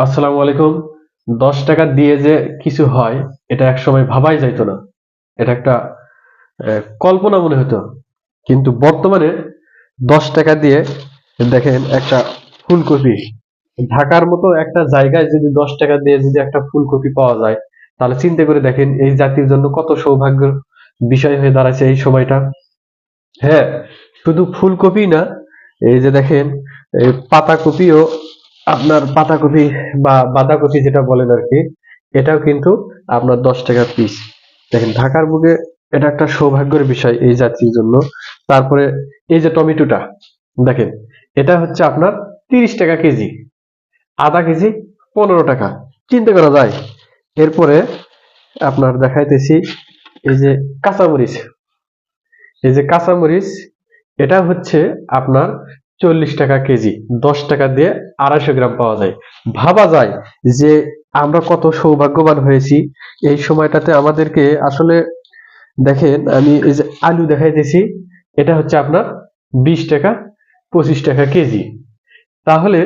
আসসালামু আলাইকুম। 10 টাকা দিয়ে যে কিছু হয় এটা একসময় ভাবাই যাইতো না। এটা একটা কল্পনা মনে হতো। কিন্তু বর্তমানে 10 টাকা দিয়ে দেখেন একটা ফুলকপি, ঢাকার মতো একটা জায়গায় যদি 10 টাকা দিয়ে যদি একটা ফুলকপি পাওয়া যায়, তাহলে চিন্তা করে দেখেন এই জাতির জন্য কত সৌভাগ্যের বিষয় হয়ে দাঁড়াচ্ছে এই সময়টা। হ্যাঁ, শুধু ফুলকপি না, এই যে দেখেন এই পাতাকপিও, আপনার পাতাকপি বা বাঁধাকপি যেটা বলেন আর কি, এটাও কিন্তু আপনার 10 টাকা পিস। দেখেন ঢাকার বুকে এটা একটা সৌভাগ্যের বিষয় এই জাতির জন্য। তারপরে এই যে টমেটোটা দেখেন, এটা হচ্ছে আপনার 30 টাকা কেজি, আধা কেজি 15 টাকা। চিন্তা করা যায়। এরপরে আপনার দেখাইতেছি এই যে কাঁচামরিচ, এই যে কাঁচামরিচ, এটা হচ্ছে আপনার 40 টাকা কেজি। 10 টাকা দিয়ে 250 গ্রাম পাওয়া যায়। ভাবা যায় যে আমরা কত সৌভাগ্যবান হয়েছি এই সময়টাতে আমাদেরকে আসলে। দেখেন আমি এই যে আলু দেখাইতেছি, এটা হচ্ছে আপনার 20 টাকা, 25 টাকা কেজি। তাহলে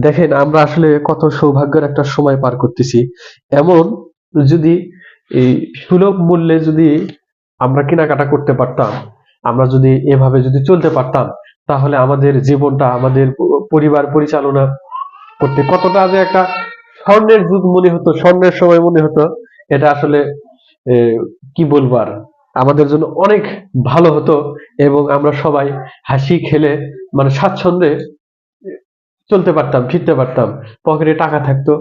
দেখেন আমরা আসলে কত সৌভাগ্যের একটা সময় পার করতেছি। এমন যদি এই সুলভ মূল্যে যদি আমরা কেনাকাটা করতে পারতাম, আমরা যদি এভাবে যদি চলতে পারতাম, তাহলে আমাদের জীবনটা, আমাদের পরিবার পরিচালনা করতে কতটা যে একটা স্বর্ণের যুগ মনে হতো, স্বর্ণের সময় মনে হতো। এটা আসলে এ, কি বলবো আর, আমাদের জন্য অনেক ভালো হতো। এবং আমরা সবাই হাসি খেলে মানে স্বাচ্ছন্দ্যে চলতে পারতাম, ফিরতে পারতাম। পকেটে টাকা থাকতো,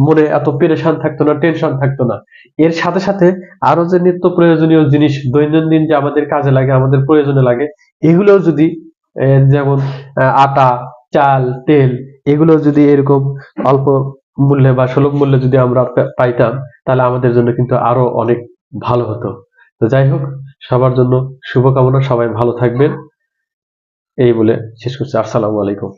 মনে এত পেরেশান থাকতো না, টেনশন থাকতো না। এর সাথে সাথে আরো যে নিত্য প্রয়োজনীয় জিনিস দৈনন্দিন যে আমাদের কাজে লাগে, আমাদের প্রয়োজনে লাগে, এগুলোও যদি যেমন আটা, চাল, তেল, এগুলো যদি এরকম অল্প মূল্যে বা সুলভ মূল্যে যদি আমরা পাইতাম, তাহলে আমাদের জন্য কিন্তু আরো অনেক ভালো হতো। তো যাই হোক, সবার জন্য শুভকামনা, সবাই ভালো থাকবেন। এই বলে শেষ করছি। আসসালামু আলাইকুম।